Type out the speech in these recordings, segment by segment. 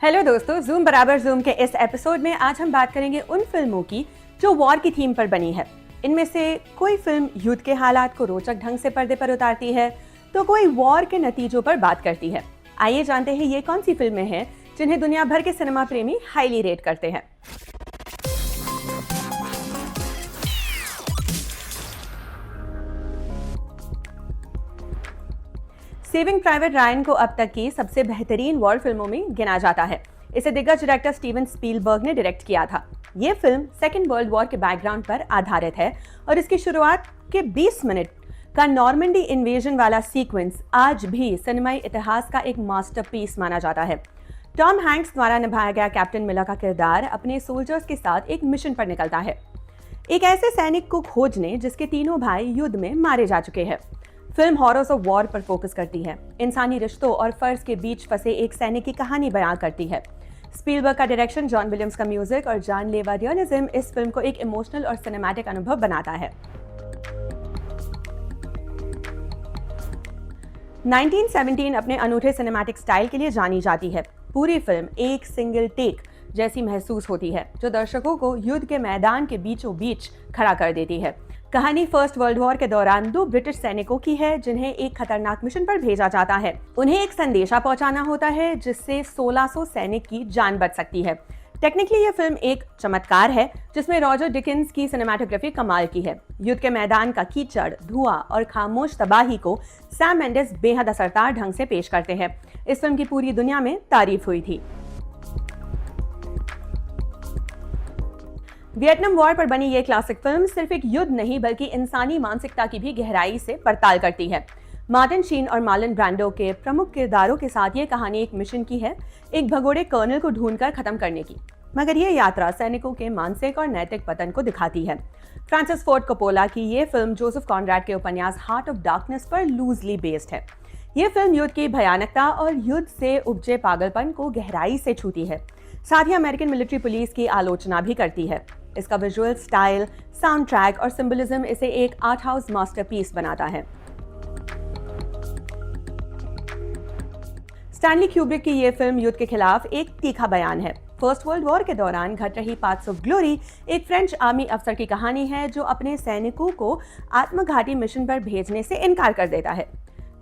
Hello दोस्तों, zoom बराबर zoom के इस एपिसोड में आज हम बात करेंगे उन फिल्मों की जो वॉर की थीम पर बनी है। इनमें से कोई फिल्म युद्ध के हालात को रोचक ढंग से पर्दे पर उतारती है, तो कोई वॉर के नतीजों पर बात करती है। आइए जानते हैं ये कौन सी फिल्में हैं जिन्हें दुनिया भर के सिनेमा प्रेमी हाईली रेट करते हैं। सेविंग प्राइवेट रायन को अब तक की सबसे बेहतरीन वॉर फिल्मों में गिना जाता है। इसे दिग्गज डायरेक्टर स्टीवन स्पीलबर्ग ने डायरेक्ट किया था। ये फिल्म सेकेंड वर्ल्ड वॉर के बैकग्राउंड पर आधारित है और इसकी शुरुआत के 20 मिनट का नॉर्मंडी इन्वेजन वाला सीक्वेंस आज भी सिनेमाई इतिहास का एक मास्टरपीस माना जाता है। टॉम हैंक्स द्वारा निभाया गया कैप्टन मिलर का किरदार अपने सोल्जर्स के साथ एक मिशन पर निकलता है, एक ऐसे सैनिक को खोजने जिसके तीनों भाई युद्ध में मारे जा चुके हैं। फिल्म हॉरर्स ऑफ वॉर पर फोकस करती है, इंसानी रिश्तों और फर्ज के बीच फंसे एक सैनिक की कहानी बयां करती है। स्पीलबर्ग का डायरेक्शन, जॉन विलियम्स का म्यूजिक और जानलेवा रियलिज्म इस फिल्म को एक इमोशनल और सिनेमैटिक अनुभव बनाता है। 1917 अपने अनूठे सिनेमैटिक स्टाइल के लिए जानी जाती है। पूरी फिल्म एक सिंगल टेक जैसी महसूस होती है, जो दर्शकों को युद्ध के मैदान के बीचों बीच खड़ा कर देती है। कहानी फर्स्ट वर्ल्ड वॉर के दौरान दो ब्रिटिश सैनिकों की है जिन्हें एक खतरनाक मिशन पर भेजा जाता है। उन्हें एक संदेशा पहुंचाना होता है जिससे 1600 सैनिक की जान बच सकती है। टेक्निकली यह फिल्म एक चमत्कार है जिसमें रॉजर डिकिंस की सिनेमैटोग्राफी कमाल की है। युद्ध के मैदान का कीचड़, धुआं और खामोश तबाही को सैम मेंडिस बेहद असरदार ढंग से पेश करते हैं। इस फिल्म की पूरी दुनिया में तारीफ हुई थी। वियतनाम वॉर पर बनी ये क्लासिक फिल्म सिर्फ एक युद्ध नहीं बल्कि इंसानी मानसिकता की भी गहराई से पड़ताल करती है। मार्टिन शीन और मार्लन ब्रांडो के प्रमुख किरदारों के साथ ये कहानी एक मिशन की है, एक भगोड़े कर्नल को ढूंढकर खत्म करने की। मगर ये यात्रा सैनिकों के मानसिक और नैतिक पतन को दिखाती है। फ्रांसिस फोर्ड कोपोला की ये फिल्म जोसेफ कॉनराड के उपन्यास हार्ट ऑफ डार्कनेस पर लूजली बेस्ड है। ये फिल्म युद्ध की भयानकता और युद्ध से उपजे पागलपन को गहराई से छूती है, साथ ही अमेरिकन मिलिट्री पुलिस की आलोचना भी करती है। इसका विजुअल स्टाइल, साउंड ट्रैक और सिंबलिज्म इसे एक आर्ट हाउस मास्टरपीस बनाता है। स्टैनली क्यूब्रिक की यह फिल्म युद्ध के खिलाफ एक तीखा बयान है। फर्स्ट वर्ल्ड वॉर के दौरान घट रही पाथ्स ऑफ ग्लोरी एक फ्रेंच आर्मी अफसर की कहानी है जो अपने सैनिकों को आत्मघाती मिशन पर भेजने से इनकार कर देता है।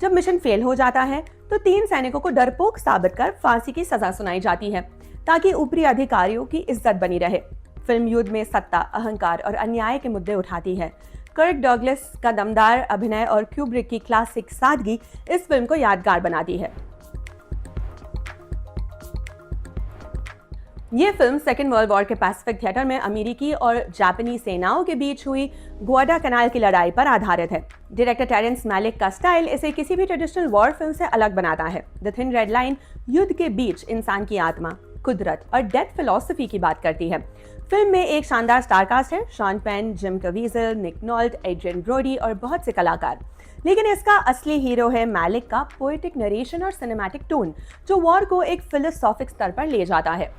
जब मिशन फेल हो जाता है तो 3 सैनिकों को डरपोक साबित कर फांसी की सजा सुनाई जाती है ताकि ऊपरी अधिकारियों की इज्जत बनी रहे। फिल्म युद्ध में सत्ता, अहंकार और अन्याय के मुद्दे उठाती है। कर्क डगलस का दमदार अभिनय और क्यूब्रिक की क्लासिक सादगी इस फिल्म को यादगार बनाती है। ये फिल्म सेकेंड वर्ल्ड वॉर के पैसिफिक थिएटर में अमेरिकी और जापानी सेनाओं के बीच हुई ग्वाडाकनाल की लड़ाई पर आधारित है। डायरेक्टर टेरेंस मैलिक का स्टाइल इसे किसी भी ट्रेडिशनल वॉर फिल्म से अलग बनाता है। द थिन रेड लाइन युद्ध के बीच इंसान की आत्मा, कुदरत और डेथ फिलॉसफी की बात करती है। फिल्म में एक शानदार स्टारकास्ट है, शॉन पेन, जिम कवीजल, निक नॉल्ट, एड्रियन ब्रोडी और बहुत से कलाकार। लेकिन इसका असली हीरो है मैलिक का पोएटिक नरेशन और सिनेमैटिक टोन, जो वॉर को एक फिलोसॉफिक स्तर पर ले जाता है।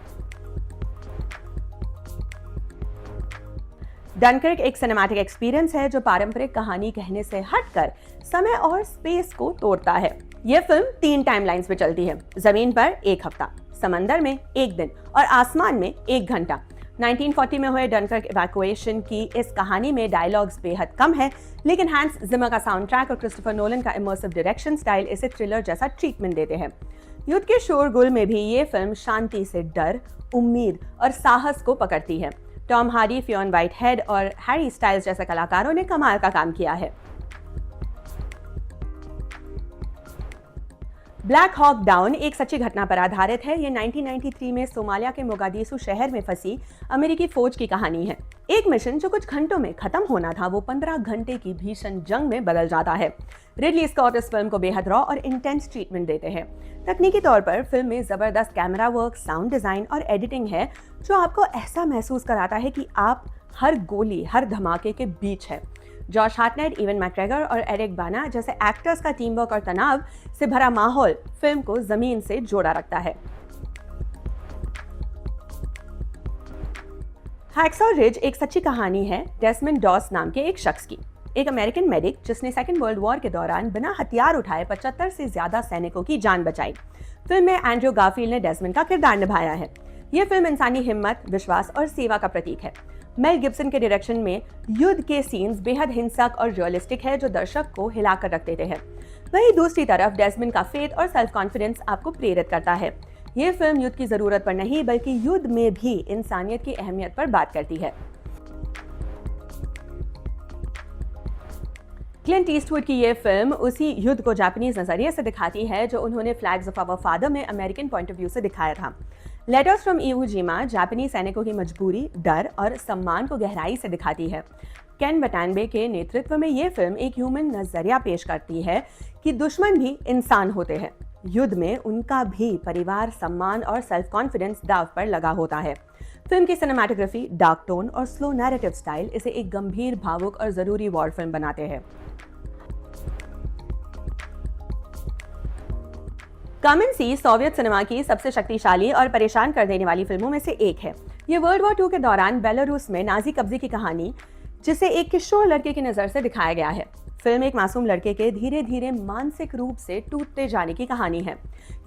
डनकर्क एक सिनेमैटिक एक्सपीरियंस है जो पारंपरिक कहानी कहने से हटकर समय और स्पेस को तोड़ता है। यह फिल्म 3 टाइमलाइंस में चलती है, जमीन पर 1 हफ्ता, समंदर में 1 दिन और आसमान में 1 घंटा। 1940 में हुए डनकर्क इवैक्यूएशन की इस कहानी में डायलॉग्स बेहद कम है, लेकिन हैंस जिमर का साउंड ट्रैक और क्रिस्टोफर नोलन का इमर्सिव डायरेक्शन स्टाइल इसे थ्रिलर जैसा ट्रीटमेंट देते हैं। युद्ध के शोरगुल में भी ये फिल्म शांति से डर, उम्मीद और साहस को पकड़ती है। टॉम हार्डी, फियोन व्हाइटहेड और हैरी स्टाइल्स जैसे कलाकारों ने कमाल का काम किया है। ब्लैक हॉक डाउन एक सच्ची घटना पर आधारित है। ये 1993 में सोमालिया के मोगादिशु शहर में फंसी अमेरिकी फौज की कहानी है। एक मिशन जो कुछ घंटों में खत्म होना था, वो 15 घंटे की भीषण जंग में बदल जाता है। रिडली स्कॉट इस फिल्म को बेहद रॉ और इंटेंस ट्रीटमेंट देते हैं। तकनीकी तौर पर फिल्म में जबरदस्त कैमरा वर्क, साउंड डिजाइन और एडिटिंग है जो आपको ऐसा महसूस कराता है कि आप हर गोली, हर धमाके के बीच है। जॉश हार्टनेट, इवन मैकग्रेगर और एरिक बाना जैसे एक्टर्स का टीम वर्क और तनाव से भरा माहौल फिल्म को जमीन से जोड़ा रखता है। हैक्सॉ रिज एक सच्ची कहानी है डेस्मंड डॉस नाम के एक शख्स की। एक अमेरिकन मेडिक जिसने सेकेंड वर्ल्ड वॉर के दौरान बिना हथियार उठाए 75 से ज्यादा सैनिकों की जान बचाई। फिल्म में एंड्रयू गारफील्ड ने डेस्मंड का किरदार निभाया है। ये फिल्म इंसानी हिम्मत, विश्वास और सेवा का प्रतीक है। मेल गिब्सन के डायरेक्शन में युद्ध के सीन्स बेहद हिंसक और रियलिस्टिक है, जो दर्शक को हिलाकर रख देते हैं। वहीं दूसरी तरफ डेस्मंड का फेथ और सेल्फ कॉन्फिडेंस आपको प्रेरित करता है। ये फिल्म युद्ध की जरूरत पर नहीं बल्कि युद्ध में भी इंसानियत की अहमियत पर बात करती है। क्लिंट ईस्टवुड की ये फिल्म उसी युद्ध को जापानीज नजरिए से दिखाती है जो उन्होंने फ्लैग्स ऑफ आवर फादर में अमेरिकन पॉइंट ऑफ व्यू से दिखाया था। लेटर्स फ्रॉम इवो जिमा जापानी सैनिकों की मजबूरी, डर और सम्मान को गहराई से दिखाती है। केन वटानबे के नेतृत्व में ये फिल्म एक ह्यूमन नजरिया पेश करती है कि दुश्मन भी इंसान होते हैं। युद्ध में उनका भी परिवार, सम्मान और सेल्फ कॉन्फिडेंस दांव पर लगा होता है। फिल्म की सिनेमाटोग्राफी, डार्क टोन और स्लो नैरेटिव स्टाइल इसे एक गंभीर, भावुक और जरूरी वॉर फिल्म बनाते हैं। Come and see Soviet cinema की सबसे शक्तिशाली और परेशान कर देने वाली फिल्मों में से एक है। ये वर्ल्ड वॉर II के दौरान बेलारूस में नाजी कब्जे की कहानी, जिसे एक किशोर लड़के की नज़र से दिखाया गया है। फिल्म एक मासूम लड़के के धीरे धीरे मानसिक रूप से टूटते जाने की कहानी है।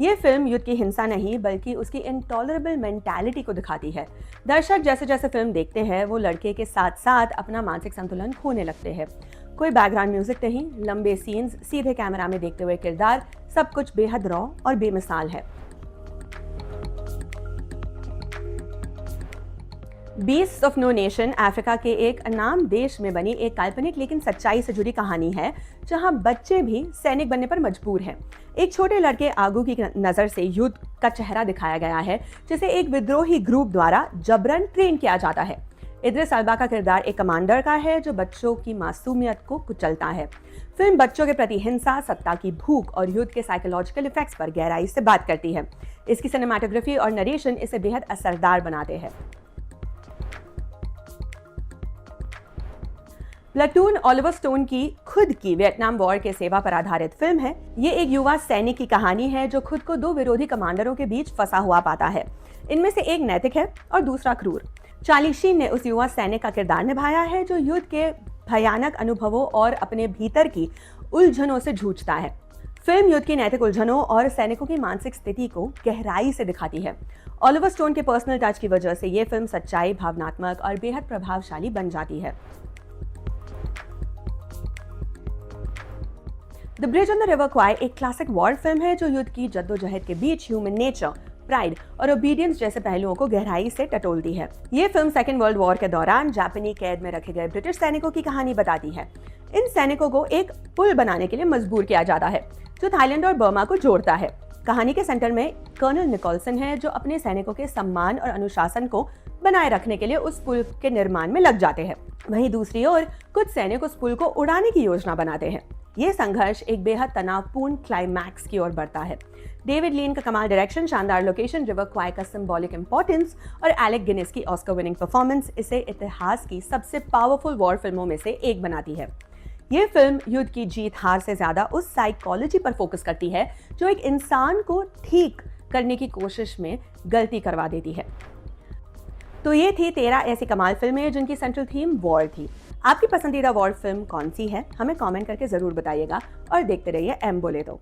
ये फिल्म युद्ध की हिंसा नहीं बल्कि उसकी इंटॉलरेबल मेंटालिटी को दिखाती है। दर्शक जैसे जैसे फिल्म देखते हैं वो लड़के के साथ साथ अपना मानसिक संतुलन खोने लगते हैं। कोई बैकग्राउंड म्यूजिक नहीं, लंबे सीन्स, सीधे कैमरा में देखते हुए किरदार, सब कुछ बेहद रॉ और बेमिसाल है। Beasts of no nation Africa के एक अनाम देश में बनी एक काल्पनिक लेकिन सच्चाई से जुड़ी कहानी है, जहां बच्चे भी सैनिक बनने पर मजबूर हैं। एक छोटे लड़के आगू की नजर से युद्ध का चेहरा दिखाया गया है, जिसे एक विद्रोही ग्रुप द्वारा जबरन ट्रेन किया जाता है। इद्रिस अल्बा का किरदार एक कमांडर का है जो बच्चों की मासूमियत को कुचलता है। फिल्म बच्चों के प्रति हिंसा, सत्ता की भूख और युद्ध के साइकोलॉजिकल इफेक्ट्स पर गहराई से बात करती है। इसकी सिनेमाटोग्राफी और नरेशन इसे बेहद असरदार बनाते हैं। प्लेटून ऑलिवर स्टोन की खुद की वियतनाम वॉर के सेवा पर आधारित फिल्म है। ये एक युवा सैनिक की कहानी है जो खुद को दो विरोधी कमांडरों के बीच फंसा हुआ पाता है। इनमें से एक नैतिक है और दूसरा क्रूर। चार्ली शीन ने उस युवा सैनिक का किरदार निभाया है जो युद्ध के भयानक अनुभवों और अपने भीतर की उलझनों से जूझता है। फिल्म युद्ध की नैतिक उलझनों और सैनिकों की मानसिक स्थिति को गहराई से दिखाती है। ऑलिवर स्टोन के पर्सनल टच की वजह से ये फिल्म सच्चाई, भावनात्मक और बेहद प्रभावशाली बन जाती है। The bridge on the river Kwai एक क्लासिक वॉर फिल्म है जो युद्ध की जद्दोजहद के बीच ह्यूमन नेचर, प्राइड और ओबीडियंस जैसे पहलुओं को गहराई से टटोलती है। ये फिल्म सेकेंड वर्ल्ड वॉर के दौरान जापानी कैद में रखे गए ब्रिटिश सैनिकों की कहानी बताती है। इन सैनिकों को एक पुल बनाने के लिए मजबूर किया जाता है जो थाईलैंड और बर्मा को जोड़ता है। कहानी के सेंटर में कर्नल निकोलसन है जो अपने सैनिकों के सम्मान और अनुशासन को बनाए रखने के लिए उस पुल के निर्माण में लग जाते हैं। वहीं दूसरी ओर कुछ सैनिक उस पुल को उड़ाने की योजना बनाते हैं। ये संघर्ष एक बेहद तनावपूर्ण क्लाइमैक्स की ओर बढ़ता है। डेविड लीन का कमाल डायरेक्शन, शानदार लोकेशन, रिवर क्वाई का सिंबॉलिक इंपॉर्टेंस और एलेक गिनेस की ऑस्कर विनिंग परफॉर्मेंस इसे इतिहास की सबसे पावरफुल वॉर फिल्मों में से एक बनाती है। ये फिल्म युद्ध की जीत हार से ज्यादा उस साइकोलॉजी पर फोकस करती है जो एक इंसान को ठीक करने की कोशिश में गलती करवा देती है। तो ये थी 13 ऐसी कमाल फिल्में जिनकी सेंट्रल थीम वॉर थी। आपकी पसंदीदा वॉर फिल्म कौन सी है? हमें कमेंट करके जरूर बताइएगा और देखते रहिए एम बोले तो।